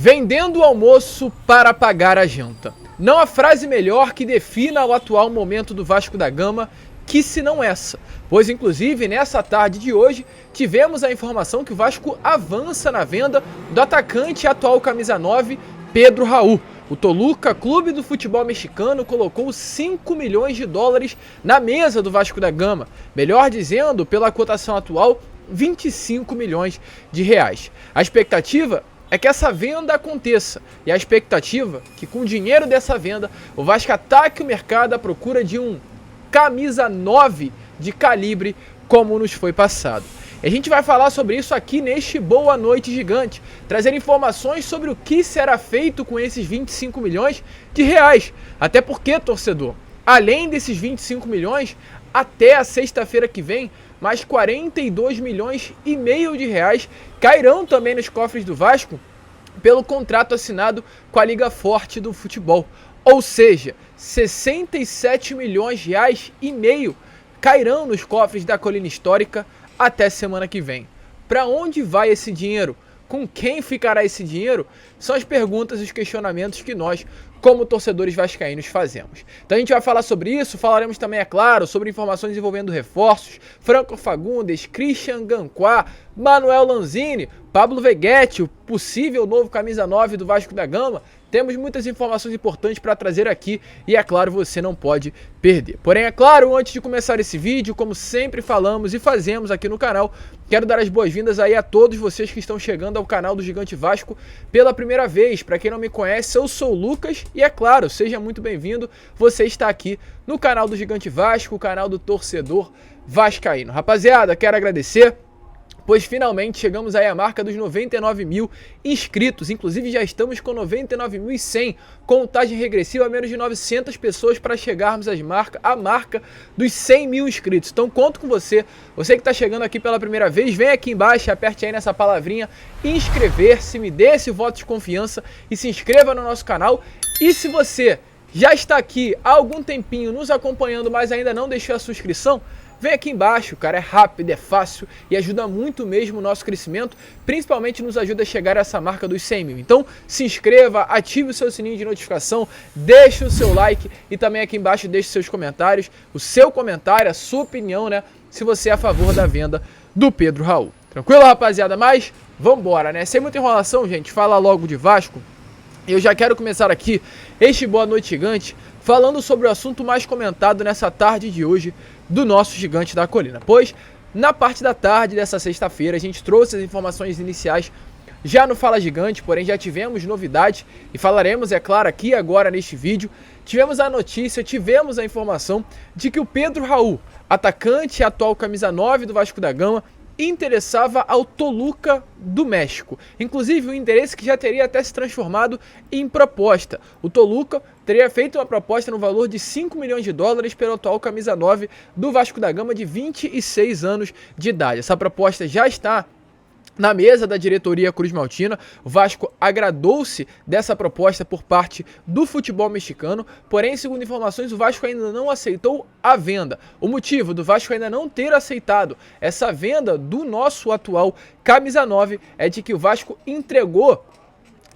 Vendendo o almoço para pagar a janta. Não há frase melhor que defina o atual momento do Vasco da Gama que se não essa. Pois inclusive nessa tarde de hoje tivemos a informação que o Vasco avança na venda do atacante e atual camisa 9, Pedro Raul. O Toluca, clube do futebol mexicano, colocou 5 milhões de dólares na mesa do Vasco da Gama. Melhor dizendo, pela cotação atual, 25 milhões de reais. A expectativa é que essa venda aconteça, e a expectativa é que com o dinheiro dessa venda o Vasco ataque o mercado à procura de um camisa 9 de calibre como nos foi passado. E a gente vai falar sobre isso aqui neste Boa Noite Gigante, trazer informações sobre o que será feito com esses 25 milhões de reais. Até porque, torcedor, além desses 25 milhões, até a sexta-feira que vem, mais 42 milhões e meio de reais cairão também nos cofres do Vasco pelo contrato assinado com a Liga Forte do Futebol. Ou seja, 67 milhões de reais e meio cairão nos cofres da Colina Histórica até semana que vem. Para onde vai esse dinheiro? Com quem ficará esse dinheiro? São as perguntas e os questionamentos que nós, como torcedores vascaínos, fazemos. Então a gente vai falar sobre isso, falaremos também, é claro, sobre informações envolvendo reforços, Franco Fagundes, Christian Ganquá, Manuel Lanzini, Pablo Veguete, o possível novo camisa 9 do Vasco da Gama. Temos muitas informações importantes para trazer aqui e, é claro, você não pode perder. Porém, é claro, antes de começar esse vídeo, como sempre falamos e fazemos aqui no canal, quero dar as boas-vindas aí a todos vocês que estão chegando ao canal do Gigante Vasco pela primeira vez. Para quem não me conhece, eu sou o Lucas e, é claro, seja muito bem-vindo. Você está aqui no canal do Gigante Vasco, o canal do torcedor vascaíno. Rapaziada, quero agradecer, pois finalmente chegamos aí à marca dos 99 mil inscritos, inclusive já estamos com 99.100, contagem regressiva, a menos de 900 pessoas para chegarmos à marca dos 100 mil inscritos. Então conto com você, você que está chegando aqui pela primeira vez, vem aqui embaixo, aperte aí nessa palavrinha, inscrever-se, me dê esse voto de confiança e se inscreva no nosso canal. E se você já está aqui há algum tempinho nos acompanhando, mas ainda não deixou a sua inscrição, vem aqui embaixo, cara, é rápido, é fácil e ajuda muito mesmo o nosso crescimento, principalmente nos ajuda a chegar a essa marca dos 100 mil. Então se inscreva, ative o seu sininho de notificação, deixe o seu like e também aqui embaixo deixe seus comentários, o seu comentário, a sua opinião, né, se você é a favor da venda do Pedro Raul. Tranquilo, rapaziada? Mas vambora, né? Sem muita enrolação, gente, fala logo de Vasco. Eu já quero começar aqui este Boa Noite Gigante falando sobre o assunto mais comentado nessa tarde de hoje do nosso Gigante da Colina. Pois, na parte da tarde dessa sexta-feira, a gente trouxe as informações iniciais já no Fala Gigante, porém já tivemos novidades e falaremos, é claro, aqui agora neste vídeo. Tivemos a notícia, tivemos a informação de que o Pedro Raul, atacante e atual camisa 9 do Vasco da Gama, interessava ao Toluca do México. Inclusive, um interesse que já teria até se transformado em proposta. O Toluca teria feito uma proposta no valor de 5 milhões de dólares pelo atual camisa 9 do Vasco da Gama de 26 anos de idade. Essa proposta já está na mesa da diretoria cruzmaltina. O Vasco agradou-se dessa proposta por parte do futebol mexicano, porém, segundo informações, o Vasco ainda não aceitou a venda. O motivo do Vasco ainda não ter aceitado essa venda do nosso atual camisa 9 é de que o Vasco entregou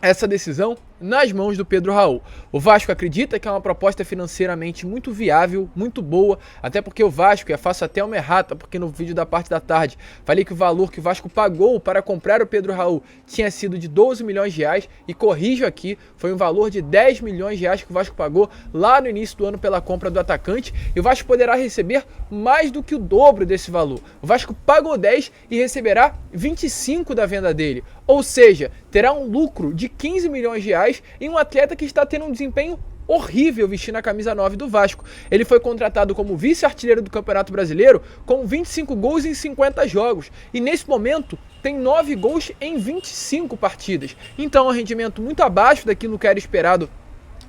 essa decisão nas mãos do Pedro Raul. O Vasco acredita que é uma proposta financeiramente muito viável, muito boa, até porque o Vasco, eu faço até uma errata, porque no vídeo da parte da tarde falei que o valor que o Vasco pagou para comprar o Pedro Raul tinha sido de 12 milhões de reais, e corrijo aqui, foi um valor de 10 milhões de reais que o Vasco pagou lá no início do ano pela compra do atacante, e o Vasco poderá receber mais do que o dobro desse valor. O Vasco pagou 10 e receberá 25 da venda dele, ou seja, terá um lucro de 15 milhões de reais em um atleta que está tendo um desempenho horrível vestindo a camisa 9 do Vasco. Ele foi contratado como vice-artilheiro do Campeonato Brasileiro com 25 gols em 50 jogos e nesse momento tem 9 gols em 25 partidas. Então é um rendimento muito abaixo daquilo que era esperado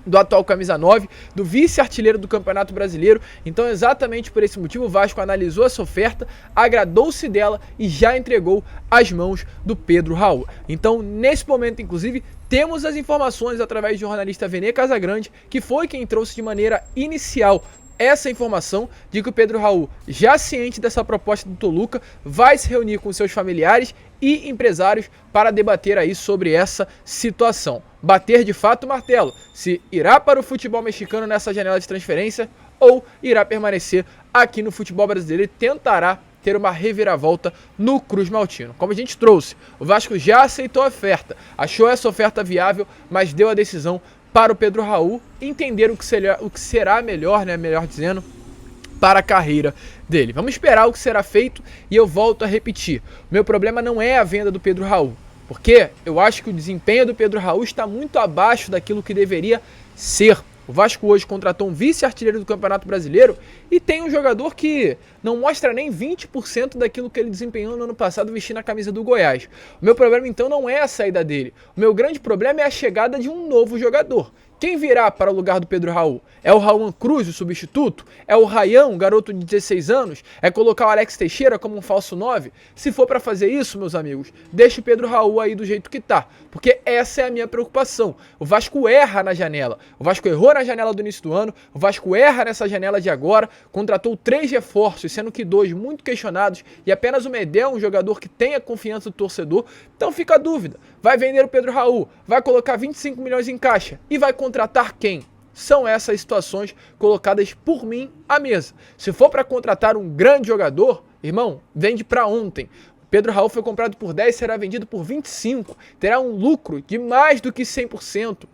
do atual camisa 9, do vice-artilheiro do Campeonato Brasileiro. Então exatamente por esse motivo o Vasco analisou essa oferta, agradou-se dela e já entregou às mãos do Pedro Raul. Então nesse momento, inclusive, temos as informações através do jornalista Vene Casagrande, que foi quem trouxe de maneira inicial essa informação de que o Pedro Raul, já ciente dessa proposta do Toluca, vai se reunir com seus familiares e empresários para debater aí sobre essa situação. Bater de fato o martelo, se irá para o futebol mexicano nessa janela de transferência ou irá permanecer aqui no futebol brasileiro e tentará ter uma reviravolta no Cruz Maltino. Como a gente trouxe, o Vasco já aceitou a oferta, achou essa oferta viável, mas deu a decisão para o Pedro Raul entender o que será melhor, né, melhor dizendo, para a carreira dele. Vamos esperar o que será feito e eu volto a repetir. O meu problema não é a venda do Pedro Raul, porque eu acho que o desempenho do Pedro Raul está muito abaixo daquilo que deveria ser. O Vasco hoje contratou um vice-artilheiro do Campeonato Brasileiro e tem um jogador que não mostra nem 20% daquilo que ele desempenhou no ano passado vestindo a camisa do Goiás. O meu problema então não é a saída dele. O meu grande problema é a chegada de um novo jogador. Quem virá para o lugar do Pedro Raul? É o Raul Cruz, o substituto? É o Ryan, garoto de 16 anos? É colocar o Alex Teixeira como um falso 9? Se for para fazer isso, meus amigos, deixe o Pedro Raul aí do jeito que tá, porque essa é a minha preocupação. O Vasco erra na janela. O Vasco errou na janela do início do ano, o Vasco erra nessa janela de agora, contratou 3 reforços, sendo que 2 muito questionados e apenas o Medel, um jogador que tem a confiança do torcedor. Então fica a dúvida, vai vender o Pedro Raul, vai colocar 25 milhões em caixa e vai contratar quem? São essas situações colocadas por mim à mesa. Se for para contratar um grande jogador, irmão, vende para ontem. Pedro Raul foi comprado por 10, será vendido por 25, terá um lucro de mais do que 100%.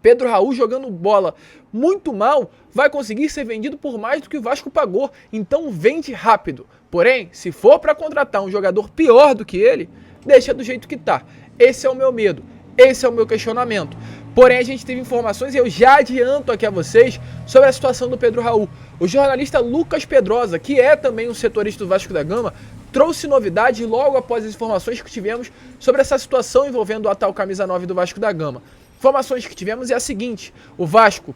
Pedro Raul jogando bola muito mal, vai conseguir ser vendido por mais do que o Vasco pagou, então vende rápido. Porém, se for para contratar um jogador pior do que ele, deixa do jeito que tá. Esse é o meu medo, esse é o meu questionamento. Porém, a gente teve informações e eu já adianto aqui a vocês sobre a situação do Pedro Raul. O jornalista Lucas Pedrosa, que é também um setorista do Vasco da Gama, trouxe novidade logo após as informações que tivemos sobre essa situação envolvendo a tal camisa 9 do Vasco da Gama. Informações que tivemos é a seguinte: o Vasco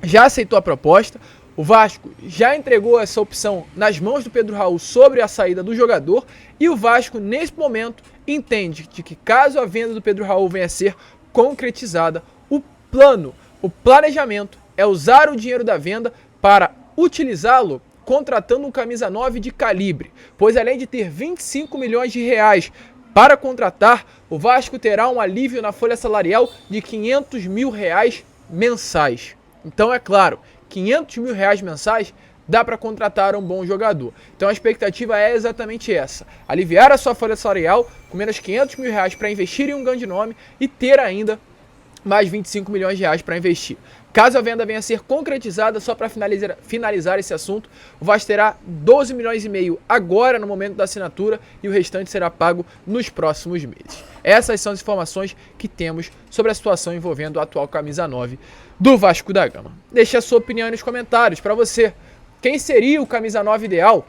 já aceitou a proposta, o Vasco já entregou essa opção nas mãos do Pedro Raul sobre a saída do jogador e o Vasco, nesse momento, entende de que caso a venda do Pedro Raul venha a ser concretizada, o planejamento é usar o dinheiro da venda para utilizá-lo contratando um camisa 9 de calibre, pois além de ter 25 milhões de reais para contratar, o Vasco terá um alívio na folha salarial de 500 mil reais mensais. Então é claro, 500 mil reais mensais dá para contratar um bom jogador. Então a expectativa é exatamente essa: aliviar a sua folha salarial com menos 500 mil reais para investir em um grande nome e ter ainda mais 25 milhões de reais para investir. Caso a venda venha a ser concretizada, só para finalizar esse assunto, o Vasco terá 12 milhões e meio agora no momento da assinatura e o restante será pago nos próximos meses. Essas são as informações que temos sobre a situação envolvendo a atual camisa 9 do Vasco da Gama. Deixe a sua opinião aí nos comentários. Para você, quem seria o camisa 9 ideal?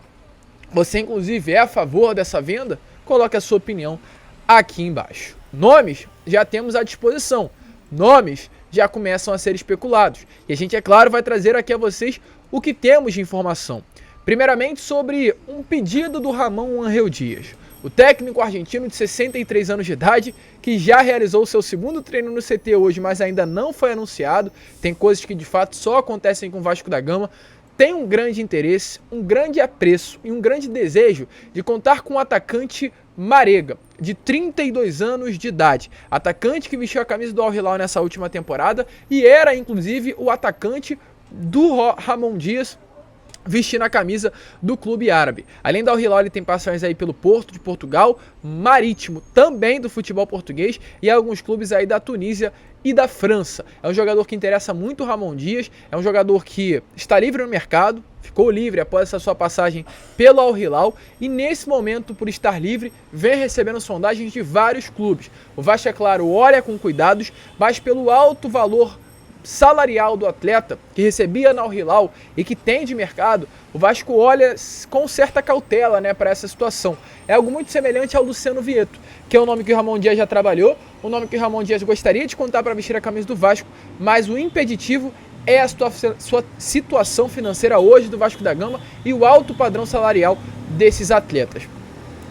Você inclusive é a favor dessa venda? Coloque a sua opinião aqui embaixo. Nomes já temos à disposição. Nomes já começam a ser especulados. E a gente, é claro, vai trazer aqui a vocês o que temos de informação. Primeiramente sobre um pedido do Ramon Ángel Dias, o técnico argentino de 63 anos de idade, que já realizou seu segundo treino no CT hoje, mas ainda não foi anunciado. Tem coisas que de fato só acontecem com o Vasco da Gama. Tem um grande interesse, um grande apreço e um grande desejo de contar com o atacante Marega, de 32 anos de idade. Atacante que vestiu a camisa do Al Hilal nessa última temporada e era inclusive o atacante do Ramon Dias vestindo a camisa do clube árabe. Além do Al Hilal, ele tem passagens aí pelo Porto de Portugal, Marítimo também do futebol português e alguns clubes aí da Tunísia e da França. É um jogador que interessa muito o Ramon Dias, é um jogador que está livre no mercado, ficou livre após essa sua passagem pelo Al Hilal e nesse momento, por estar livre, vem recebendo sondagens de vários clubes. O Vasco, é claro, olha com cuidados, mas pelo alto valor salarial do atleta que recebia na Al Hilal e que tem de mercado, o Vasco olha com certa cautela, né, para essa situação. É algo muito semelhante ao Luciano Vieto, que é um nome que o Ramon Dias já trabalhou, um nome que o Ramon Dias gostaria de contar para vestir a camisa do Vasco, mas o impeditivo é a sua situação financeira hoje do Vasco da Gama e o alto padrão salarial desses atletas.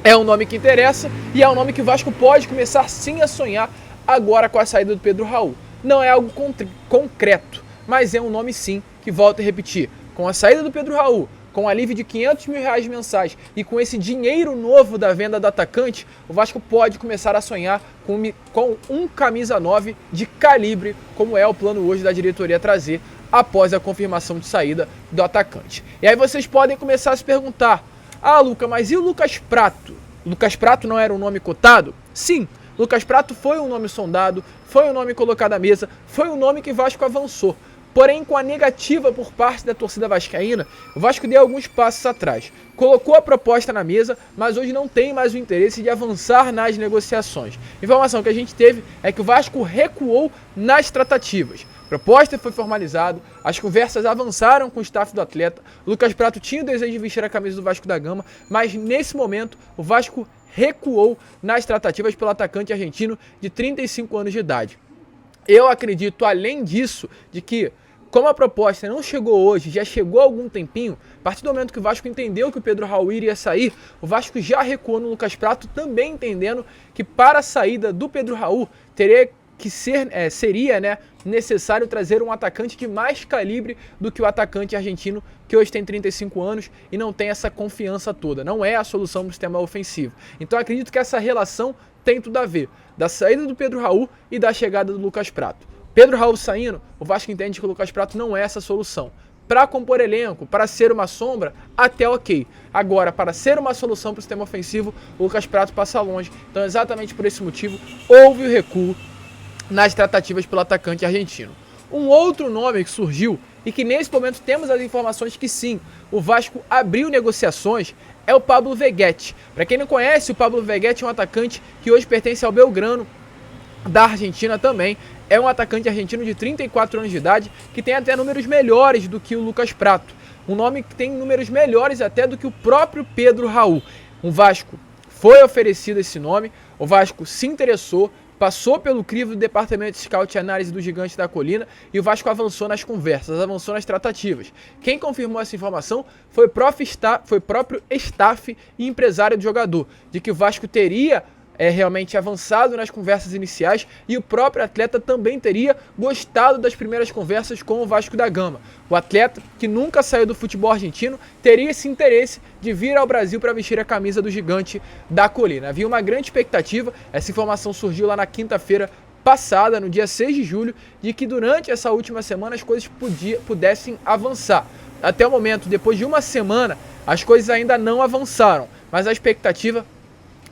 É um nome que interessa e é um nome que o Vasco pode começar sim a sonhar agora com a saída do Pedro Raul. Não é algo concreto, mas é um nome sim que, volto a repetir, com a saída do Pedro Raul, com o alívio de R$500 mil mensais e com esse dinheiro novo da venda do atacante, o Vasco pode começar a sonhar com um camisa 9 de calibre, como é o plano hoje da diretoria trazer após a confirmação de saída do atacante. E aí vocês podem começar a se perguntar: ah, Luca, mas e o Lucas Prato? Lucas Prato não era um nome cotado? Sim, Lucas Prato foi um nome sondado, foi um nome colocado à mesa, foi um nome que o Vasco avançou. Porém, com a negativa por parte da torcida vascaína, o Vasco deu alguns passos atrás. Colocou a proposta na mesa, mas hoje não tem mais o interesse de avançar nas negociações. Informação que a gente teve é que o Vasco recuou nas tratativas. A proposta foi formalizada, as conversas avançaram com o staff do atleta. O Lucas Prato tinha o desejo de vestir a camisa do Vasco da Gama, mas nesse momento o Vasco recuou nas tratativas pelo atacante argentino de 35 anos de idade. Eu acredito, além disso, de que, como a proposta não chegou hoje, já chegou há algum tempinho, a partir do momento que o Vasco entendeu que o Pedro Raul iria sair, o Vasco já recuou no Lucas Prato, também entendendo que para a saída do Pedro Raul seria necessário trazer um atacante de mais calibre do que o atacante argentino, que hoje tem 35 anos e não tem essa confiança toda. Não é a solução do sistema ofensivo. Então acredito que essa relação tem tudo a ver, da saída do Pedro Raul e da chegada do Lucas Prato. Pedro Raul saindo, o Vasco entende que o Lucas Prato não é essa solução. Para compor elenco, para ser uma sombra, até ok. Agora, para ser uma solução para o sistema ofensivo, o Lucas Prato passa longe. Então, exatamente por esse motivo, houve o recuo nas tratativas pelo atacante argentino. Um outro nome que surgiu e que nesse momento temos as informações que sim, o Vasco abriu negociações, é o Pablo Veguete. Para quem não conhece, o Pablo Veguete é um atacante que hoje pertence ao Belgrano, da Argentina também. É um atacante argentino de 34 anos de idade, que tem até números melhores do que o Lucas Prato. Um nome que tem números melhores até do que o próprio Pedro Raul. O Vasco foi oferecido esse nome, o Vasco se interessou, passou pelo crivo do departamento de scout e análise do Gigante da Colina e o Vasco avançou nas conversas, avançou nas tratativas. Quem confirmou essa informação foi o próprio staff e empresário do jogador, de que o Vasco teria realmente avançado nas conversas iniciais e o próprio atleta também teria gostado das primeiras conversas com o Vasco da Gama. O atleta, que nunca saiu do futebol argentino, teria esse interesse de vir ao Brasil para vestir a camisa do Gigante da Colina. Havia uma grande expectativa, essa informação surgiu lá na quinta-feira passada, no dia 6 de julho, de que durante essa última semana as coisas pudessem avançar. Até o momento, depois de uma semana, as coisas ainda não avançaram, mas a expectativa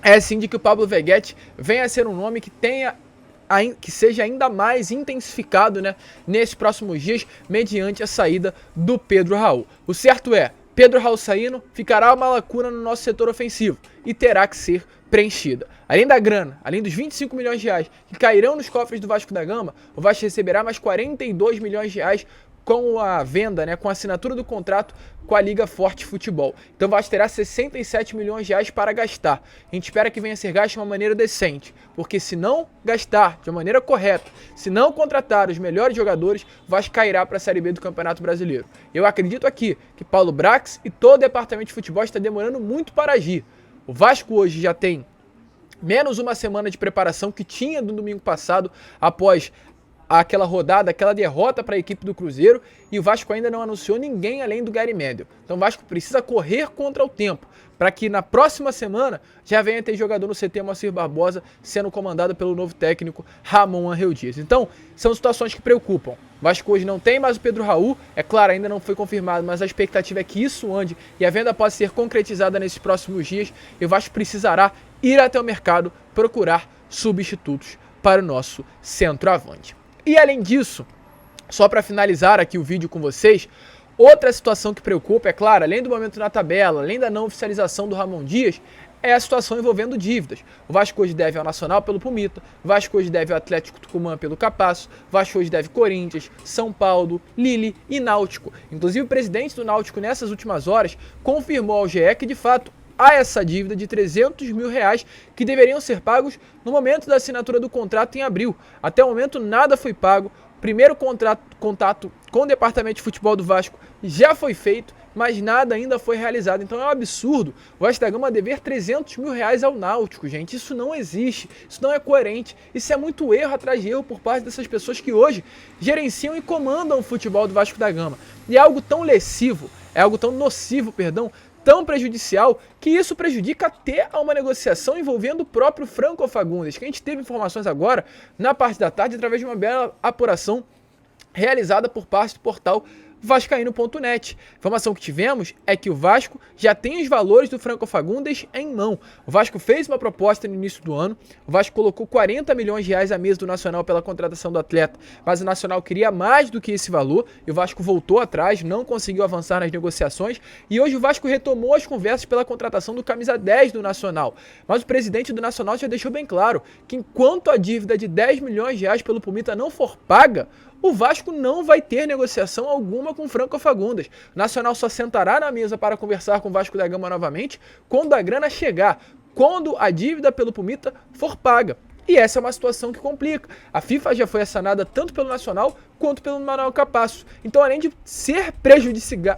é sim de que o Pablo Veguete venha a ser um nome que seja ainda mais intensificado nesses próximos dias, mediante a saída do Pedro Raul. O certo é, Pedro Raul saindo, ficará uma lacuna no nosso setor ofensivo e terá que ser preenchida. Além da grana, além dos 25 milhões de reais que cairão nos cofres do Vasco da Gama, o Vasco receberá mais 42 milhões de reais com a venda, com a assinatura do contrato com a Liga Forte Futebol. Então o Vasco terá 67 milhões de reais para gastar. A gente espera que venha a ser gasto de uma maneira decente, porque se não gastar de uma maneira correta, se não contratar os melhores jogadores, o Vasco cairá para a Série B do Campeonato Brasileiro. Eu acredito aqui que Paulo Brax e todo o departamento de futebol está demorando muito para agir. O Vasco hoje já tem menos uma semana de preparação que tinha no domingo passado, após aquela rodada, aquela derrota para a equipe do Cruzeiro, e o Vasco ainda não anunciou ninguém além do Gary Medel. Então o Vasco precisa correr contra o tempo, para que na próxima semana já venha ter jogador no CT Moacir Barbosa sendo comandado pelo novo técnico Ramon Angel Dias. Então são situações que preocupam. O Vasco hoje não tem mais o Pedro Raul, é claro, ainda não foi confirmado, mas a expectativa é que isso ande e a venda possa ser concretizada nesses próximos dias, e o Vasco precisará ir até o mercado procurar substitutos para o nosso centroavante. E além disso, só para finalizar aqui o vídeo com vocês, outra situação que preocupa, é claro, além do momento na tabela, além da não oficialização do Ramon Dias, é a situação envolvendo dívidas. O Vasco hoje deve ao Nacional pelo Pumita, o Vasco hoje deve ao Atlético Tucumã pelo Capasso, o Vasco hoje deve Corinthians, São Paulo, Lille e Náutico. Inclusive o presidente do Náutico nessas últimas horas confirmou ao GE que de fato há essa dívida de 300 mil reais que deveriam ser pagos no momento da assinatura do contrato em abril. Até o momento nada foi pago, Primeiro contato com o departamento de futebol do Vasco já foi feito, mas nada ainda foi realizado. Então é um absurdo o Vasco da Gama dever 300 mil reais ao Náutico, gente. Isso não existe, isso não é coerente, isso é muito erro atrás de erro por parte dessas pessoas que hoje gerenciam e comandam o futebol do Vasco da Gama. E é algo tão lesivo, é algo tão nocivo, tão prejudicial, que isso prejudica até a uma negociação envolvendo o próprio Franco Fagundes, que a gente teve informações agora, na parte da tarde, através de uma bela apuração realizada por parte do portal vascaíno.net. A informação que tivemos é que o Vasco já tem os valores do Franco Fagundes em mão. O Vasco fez uma proposta no início do ano, o Vasco colocou 40 milhões de reais à mesa do Nacional pela contratação do atleta, mas o Nacional queria mais do que esse valor e o Vasco voltou atrás, não conseguiu avançar nas negociações e hoje o Vasco retomou as conversas pela contratação do camisa 10 do Nacional. Mas o presidente do Nacional já deixou bem claro que enquanto a dívida de 10 milhões de reais pelo Pumita não for paga, o Vasco não vai ter negociação alguma com o Franco Fagundes. O Nacional só sentará na mesa para conversar com o Vasco da Gama novamente quando a grana chegar, quando a dívida pelo Pumita for paga. E essa é uma situação que complica. A FIFA já foi assanada tanto pelo Nacional quanto pelo Manuel Capasso. Então, além de ser prejudicado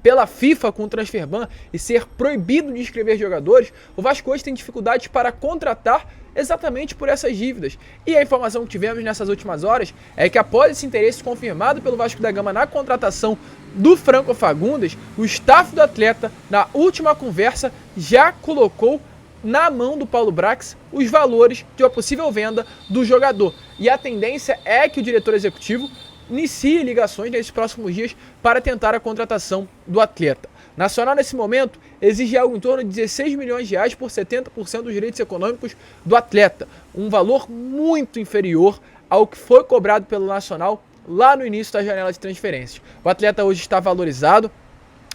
pela FIFA com o transferban e ser proibido de inscrever jogadores, o Vasco hoje tem dificuldades para contratar exatamente por essas dívidas. E a informação que tivemos nessas últimas horas é que após esse interesse confirmado pelo Vasco da Gama na contratação do Franco Fagundes, o staff do atleta, na última conversa, já colocou na mão do Paulo Brax os valores de uma possível venda do jogador. E a tendência é que o diretor executivo inicie ligações nesses próximos dias para tentar a contratação do atleta. Nacional, nesse momento, exige algo em torno de 16 milhões de reais por 70% dos direitos econômicos do atleta. Um valor muito inferior ao que foi cobrado pelo Nacional lá no início da janela de transferências. O atleta hoje está valorizado.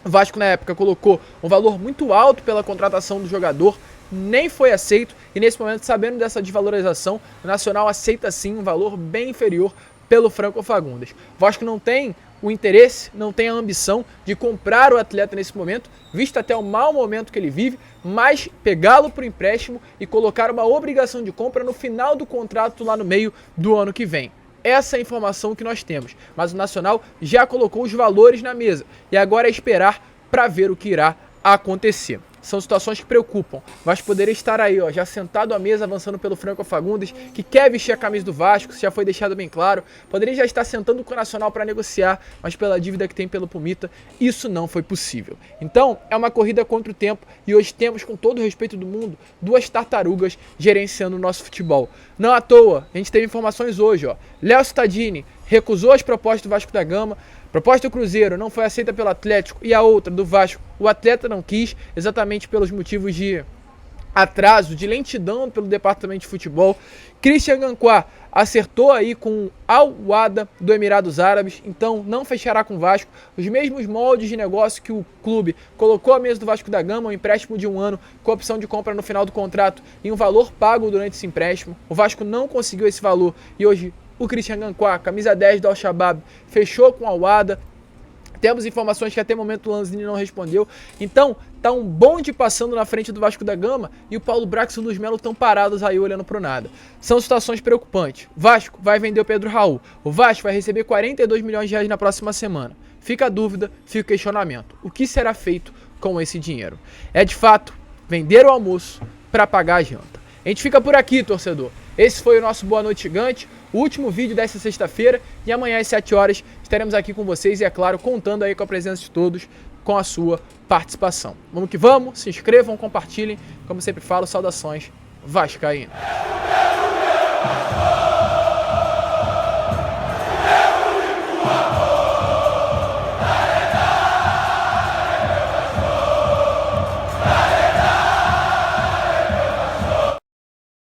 O Vasco, na época, colocou um valor muito alto pela contratação do jogador, nem foi aceito. E nesse momento, sabendo dessa desvalorização, o Nacional aceita sim um valor bem inferior pelo Franco Fagundes. O Vasco não tem o interesse, não tem a ambição de comprar o atleta nesse momento, visto até o mau momento que ele vive, mas pegá-lo por empréstimo e colocar uma obrigação de compra no final do contrato lá no meio do ano que vem. Essa é a informação que nós temos, mas o Nacional já colocou os valores na mesa e agora é esperar para ver o que irá acontecer. São situações que preocupam. O Vasco poderia estar aí, já sentado à mesa, avançando pelo Franco Fagundes, que quer vestir a camisa do Vasco, isso já foi deixado bem claro. Poderia já estar sentando com o Nacional para negociar, mas pela dívida que tem pelo Pumita, isso não foi possível. Então, é uma corrida contra o tempo e hoje temos, com todo o respeito do mundo, duas tartarugas gerenciando o nosso futebol. Não à toa, a gente teve informações hoje, Léo Cittadini recusou as propostas do Vasco da Gama. A proposta do Cruzeiro não foi aceita pelo Atlético e a outra do Vasco, o atleta não quis, exatamente pelos motivos de atraso, de lentidão pelo departamento de futebol. Christian Ganquá acertou aí com o Al-Wahda do Emirados Árabes, então não fechará com o Vasco. Os mesmos moldes de negócio que o clube colocou à mesa do Vasco da Gama, um empréstimo de 1 ano com opção de compra no final do contrato e um valor pago durante esse empréstimo. O Vasco não conseguiu esse valor e hoje o Christian Ganquá, camisa 10 do Al-Shabaab, fechou com a Al-Wahda. Temos informações que até o momento o Lanzini não respondeu. Então, tá um bonde passando na frente do Vasco da Gama e o Paulo Brax e o Luiz Melo estão parados aí olhando pro nada. São situações preocupantes. O Vasco vai vender o Pedro Raul. O Vasco vai receber 42 milhões de reais na próxima semana. Fica a dúvida, fica o questionamento. O que será feito com esse dinheiro? É de fato vender o almoço para pagar a janta. A gente fica por aqui, torcedor. Esse foi o nosso Boa Noite Gigante, o último vídeo dessa sexta-feira, e amanhã às 7 horas estaremos aqui com vocês e, é claro, contando aí com a presença de todos, com a sua participação. Vamos que vamos, se inscrevam, compartilhem, como sempre falo, saudações vascaínas.